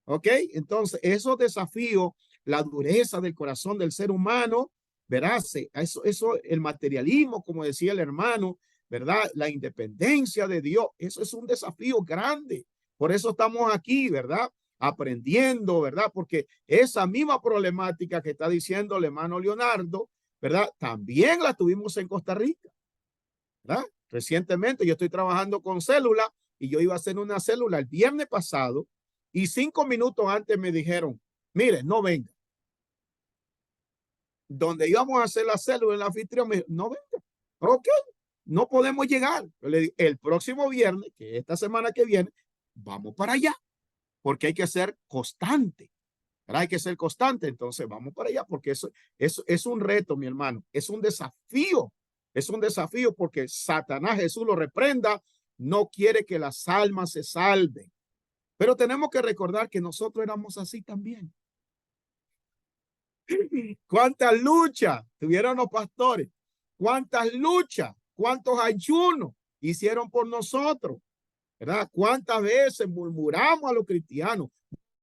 ¿Ok? Entonces esos desafíos, la dureza del corazón del ser humano, verás, eso, el materialismo, como decía el hermano, ¿verdad? La independencia de Dios, eso es un desafío grande. Por eso estamos aquí, ¿verdad? Aprendiendo, ¿verdad? Porque esa misma problemática que está diciendo el hermano Leonardo, ¿verdad? También la tuvimos en Costa Rica, ¿verdad? Recientemente yo estoy trabajando con célula y yo iba a hacer una célula el viernes pasado y 5 minutos antes me dijeron, mire, no venga. Donde íbamos a hacer la célula, el anfitrión me dijo, no venga. Ok, no podemos llegar. Yo le digo, el próximo viernes, que esta semana que viene, vamos para allá, porque hay que ser constante. ¿Verdad? Hay que ser constante. Entonces vamos para allá, porque eso es un reto, mi hermano. Es un desafío. Es un desafío porque Satanás, Jesús lo reprenda, no quiere que las almas se salven. Pero tenemos que recordar que nosotros éramos así también. ¿Cuántas luchas tuvieron los pastores? ¿Cuántas luchas? ¿Cuántos ayunos hicieron por nosotros? ¿Verdad? ¿Cuántas veces murmuramos a los cristianos?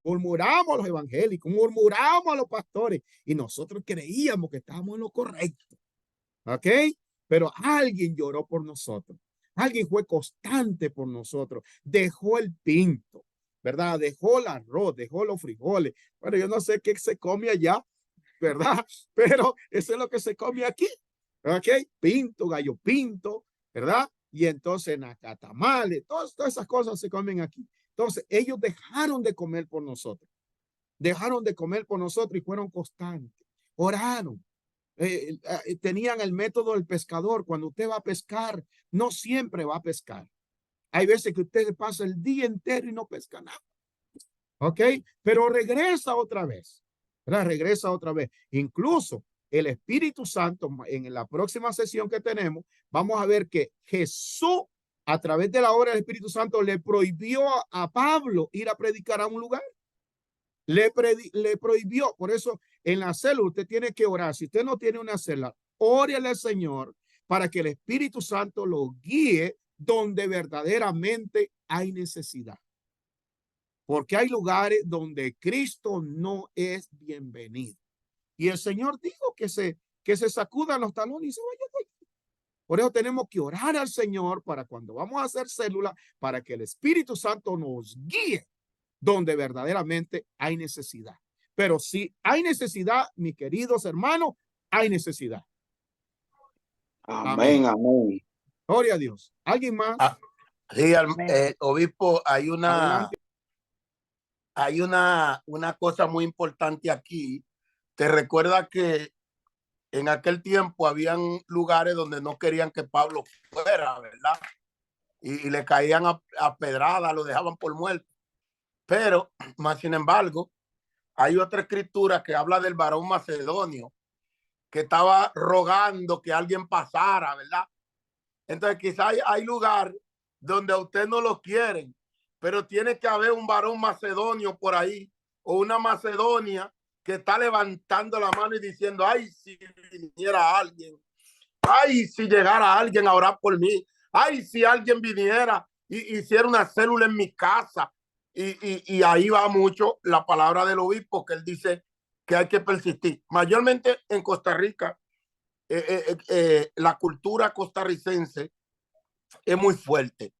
Murmuramos a los evangélicos, murmuramos a los pastores y nosotros creíamos que estábamos en lo correcto. ¿Ok? Pero alguien lloró por nosotros. Alguien fue constante por nosotros. Dejó el pinto, ¿verdad? Dejó el arroz, dejó los frijoles. Bueno, yo no sé qué se come allá, ¿verdad? Pero eso es lo que se come aquí. ¿Ok? Pinto, gallo pinto, ¿verdad? Y entonces nacatamales, todas esas cosas se comen aquí. Entonces ellos dejaron de comer por nosotros. Dejaron de comer por nosotros y fueron constantes. Oraron. Tenían el método del pescador. Cuando usted va a pescar, no siempre va a pescar. Hay veces que usted pasa el día entero y no pesca nada. ¿Ok? Pero regresa otra vez. ¿Verdad? Regresa otra vez. Incluso el Espíritu Santo, en la próxima sesión que tenemos, vamos a ver que Jesús, a través de la obra del Espíritu Santo, le prohibió a Pablo ir a predicar a un lugar. Le prohibió. Por eso en la célula usted tiene que orar. Si usted no tiene una célula, órale al Señor para que el Espíritu Santo lo guíe donde verdaderamente hay necesidad. Porque hay lugares donde Cristo no es bienvenido. Y el Señor dijo que se sacudan los talones y se vayan de aquí. Por eso tenemos que orar al Señor para cuando vamos a hacer célula, para que el Espíritu Santo nos guíe donde verdaderamente hay necesidad. Pero si hay necesidad, mis queridos hermanos, hay necesidad. Amén, amén. Gloria a Dios. ¿Alguien más? Sí, obispo, hay una cosa muy importante aquí. Te recuerda que en aquel tiempo habían lugares donde no querían que Pablo fuera, ¿verdad? Y le caían a pedrada, lo dejaban por muerto. Pero, más sin embargo, hay otra escritura que habla del varón macedonio que estaba rogando que alguien pasara, ¿verdad? Entonces quizás hay lugar donde a usted no lo quieren, pero tiene que haber un varón macedonio por ahí o una Macedonia que está levantando la mano y diciendo, ay, si viniera alguien, ay, si llegara alguien a orar por mí, ay, si alguien viniera y hiciera una célula en mi casa. Y ahí va mucho la palabra del obispo, que él dice que hay que persistir. Mayormente en Costa Rica, la cultura costarricense es muy fuerte.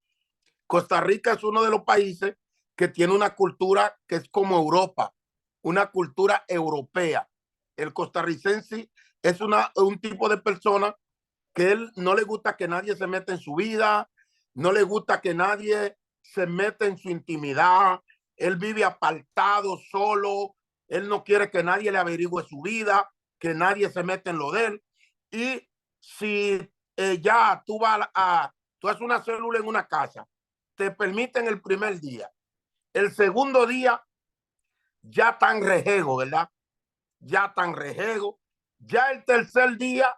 Costa Rica es uno de los países que tiene una cultura que es como Europa, una cultura europea. El costarricense es un tipo de persona que él no le gusta que nadie se meta en su vida, no le gusta que nadie se meta en su intimidad, él vive apartado, solo, él no quiere que nadie le averigüe su vida, que nadie se meta en lo de él. Y si ya tú haces una célula en una casa, te permiten el primer día, el segundo día ya tan rejego, ¿verdad? Ya tan rejego, ya el tercer día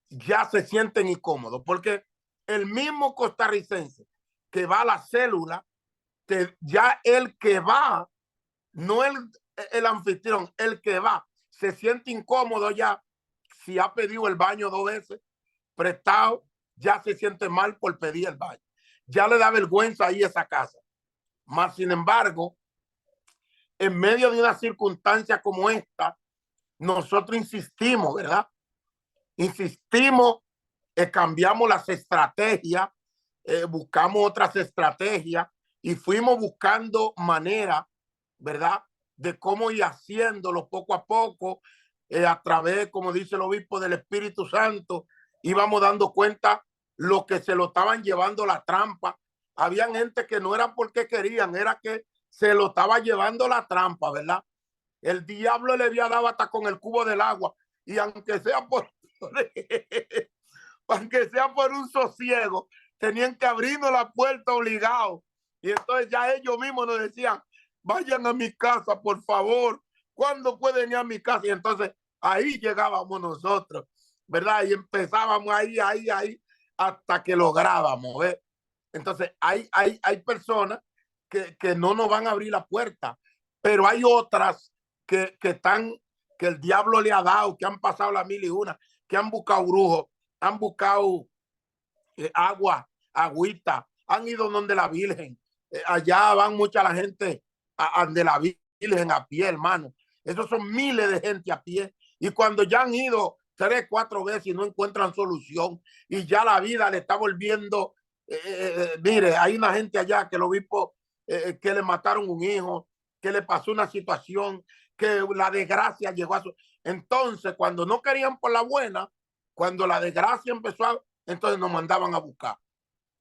ya se sienten incómodos, porque el mismo costarricense que va a la célula, ya el que va, no el anfitrión, el que va, se siente incómodo ya si ha pedido el baño 2 veces prestado, ya se siente mal por pedir el baño. Ya le da vergüenza ir a esa casa. Más sin embargo, en medio de una circunstancia como esta, nosotros insistimos, ¿verdad? Insistimos, cambiamos las estrategias, buscamos otras estrategias y fuimos buscando manera, ¿verdad?, de cómo ir haciéndolo poco a poco, a través, como dice el obispo, del Espíritu Santo. Íbamos dando cuenta lo que se lo estaban llevando la trampa. Habían gente que no era porque querían, era que se lo estaba llevando la trampa, ¿verdad? El diablo le había dado hasta con el cubo del agua, y aunque sea por aunque sea por un sosiego, tenían que abrirnos la puerta obligado. Y entonces ya ellos mismos nos decían, vayan a mi casa, por favor. ¿Cuándo pueden ir a mi casa? Y entonces ahí llegábamos nosotros, ¿verdad? Y empezábamos ahí, hasta que lográbamos, ¿ves? Entonces hay personas que no nos van a abrir la puerta, pero hay otras que el diablo le ha dado, que han pasado la 1001, que han buscado brujos, han buscado agüita, han ido donde la Virgen. Allá van mucha la gente de la Virgen a pie, hermano. Esos son miles de gente a pie. Y cuando ya han ido 3, 4 veces y no encuentran solución, y ya la vida le está volviendo, mire, hay una gente allá que el obispo, que le mataron un hijo, que le pasó una situación, que la desgracia llegó a su... Entonces, cuando no querían por la buena, cuando la desgracia empezó, entonces nos mandaban a buscar.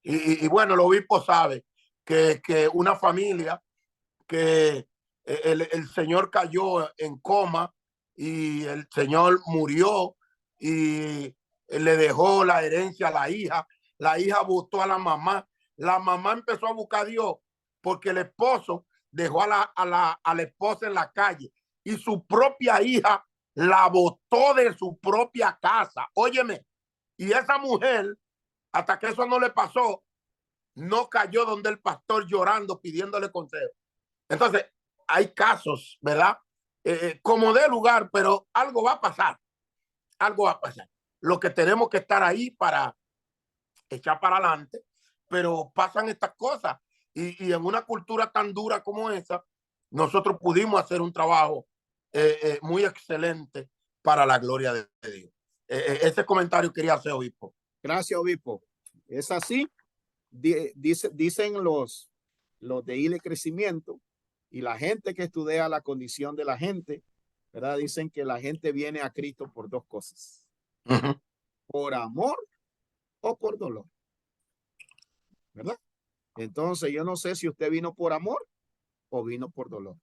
Y bueno, el obispo sabe que una familia que el señor cayó en coma y el señor murió y le dejó la herencia a la hija votó a la mamá empezó a buscar a Dios porque el esposo dejó a la esposa en la calle y su propia hija la botó de su propia casa. Óyeme, y esa mujer, hasta que eso no le pasó, no cayó donde el pastor llorando, pidiéndole consejo. Entonces, hay casos, ¿verdad? Como de lugar, pero algo va a pasar. Algo va a pasar. Lo que tenemos que estar ahí para echar para adelante, pero pasan estas cosas. Y en una cultura tan dura como esa, nosotros pudimos hacer un trabajo muy excelente para la gloria de Dios. Ese comentario quería hacer, obispo. Gracias, obispo. Es así. Dicen los de ILE Crecimiento y la gente que estudia la condición de la gente, ¿verdad? Dicen que la gente viene a Cristo por dos cosas. Por amor o por dolor. ¿Verdad? Entonces, yo no sé si usted vino por amor o vino por dolor.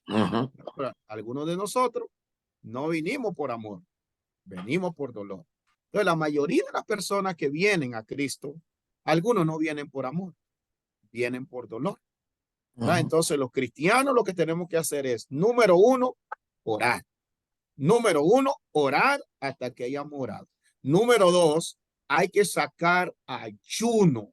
Ahora, algunos de nosotros no vinimos por amor, venimos por dolor. Entonces, la mayoría de las personas que vienen a Cristo, algunos no vienen por amor, vienen por dolor. Entonces, los cristianos lo que tenemos que hacer es, número uno, orar. Número uno, orar hasta que hayamos orado. Número dos, hay que sacar ayuno.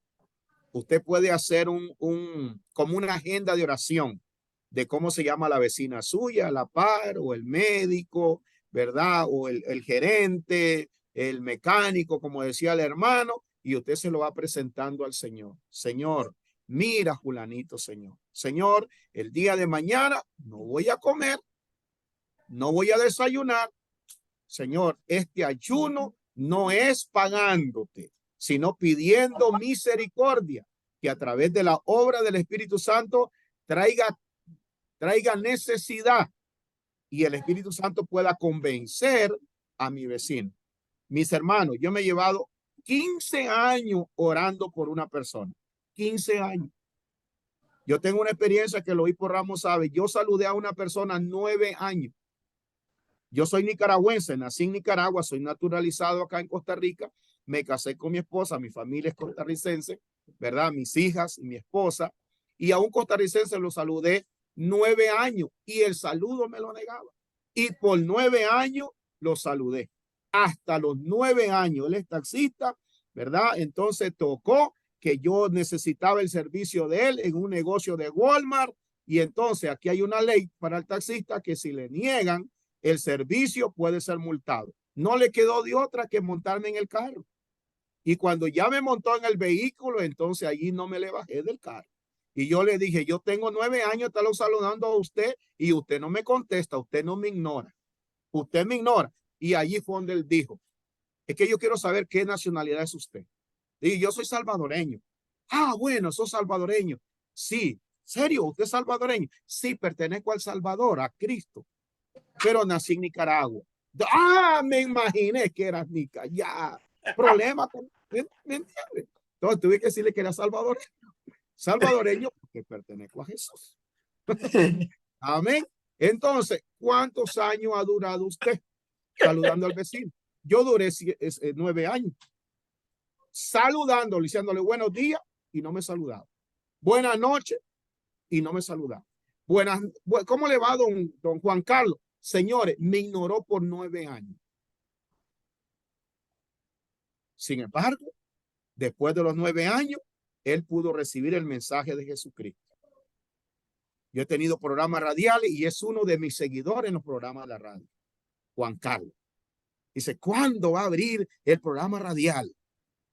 Usted puede hacer como una agenda de oración de cómo se llama la vecina suya, la par, o el médico, ¿verdad? O el gerente, el mecánico, como decía el hermano, y usted se lo va presentando al Señor. Señor, mira, Julanito, Señor. Señor, el día de mañana no voy a comer, no voy a desayunar. Señor, este ayuno no es pagándote, sino pidiendo misericordia, que a través de la obra del Espíritu Santo traiga necesidad y el Espíritu Santo pueda convencer a mi vecino. Mis hermanos, yo me he llevado 15 años orando por una persona. 15 años. Yo tengo una experiencia que el obispo Ramos sabe. Yo saludé a una persona 9 años. Yo soy nicaragüense, nací en Nicaragua, soy naturalizado acá en Costa Rica, me casé con mi esposa, mi familia es costarricense, ¿verdad? Mis hijas y mi esposa, y a un costarricense lo saludé 9 años y el saludo me lo negaba. Y por 9 años lo saludé. Hasta los 9 años, él es taxista, ¿verdad? Entonces tocó que yo necesitaba el servicio de él en un negocio de Walmart, y entonces aquí hay una ley para el taxista que si le niegan el servicio puede ser multado. No le quedó de otra que montarme en el carro. Y cuando ya me montó en el vehículo, entonces allí no me le bajé del carro. Y yo le dije, yo tengo 9 años, estarlo saludando a usted y usted no me contesta, usted no me ignora. Usted me ignora. Y allí fue donde él dijo, es que yo quiero saber qué nacionalidad es usted. Y yo soy salvadoreño. Ah, bueno, soy salvadoreño. Sí. ¿Serio? ¿Usted es salvadoreño? Sí, pertenezco al Salvador, a Cristo. Pero nací en Nicaragua. Ah, me imaginé que eras Nicaragua. Ya, problema. ¿Me entiendes? Entonces tuve que decirle que era salvadoreño. Salvadoreño porque pertenezco a Jesús. Amén. Entonces, ¿cuántos años ha durado usted saludando al vecino? Yo duré 9 años. Saludándole, diciéndole buenos días y no me saludaba. Buenas noches y no me saludaba. ¿Cómo le va don Juan Carlos? Señores, me ignoró por 9 años. Sin embargo, después de los 9 años, él pudo recibir el mensaje de Jesucristo. Yo he tenido programas radiales y es uno de mis seguidores en los programas de radio, Juan Carlos. Dice, ¿cuándo va a abrir el programa radial?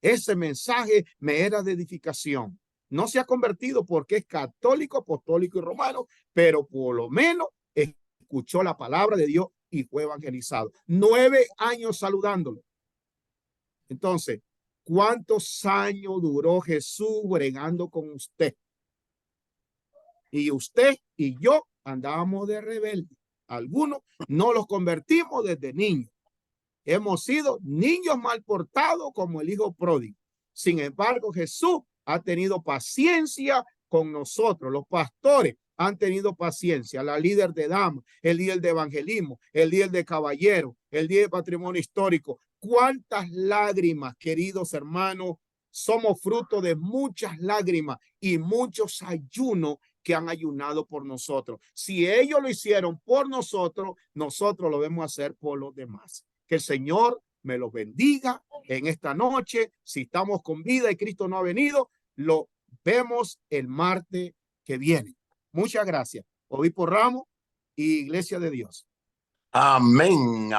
Ese mensaje me era de edificación. No se ha convertido porque es católico, apostólico y romano, pero por lo menos escuchó la palabra de Dios y fue evangelizado. 9 años saludándolo. Entonces, ¿cuántos años duró Jesús bregando con usted? Y usted y yo andábamos de rebelde. Algunos no los convertimos desde niños. Hemos sido niños mal portados como el hijo pródigo. Sin embargo, Jesús ha tenido paciencia con nosotros. Los pastores han tenido paciencia. La líder de damas, el líder de evangelismo, el líder de caballeros, el líder de patrimonio histórico. ¿Cuántas lágrimas, queridos hermanos? Somos fruto de muchas lágrimas y muchos ayunos que han ayunado por nosotros. Si ellos lo hicieron por nosotros, nosotros lo debemos hacer por los demás. Que el Señor me los bendiga en esta noche. Si estamos con vida y Cristo no ha venido, lo vemos el martes que viene. Muchas gracias. Obispo Ramos y Iglesia de Dios. Amén.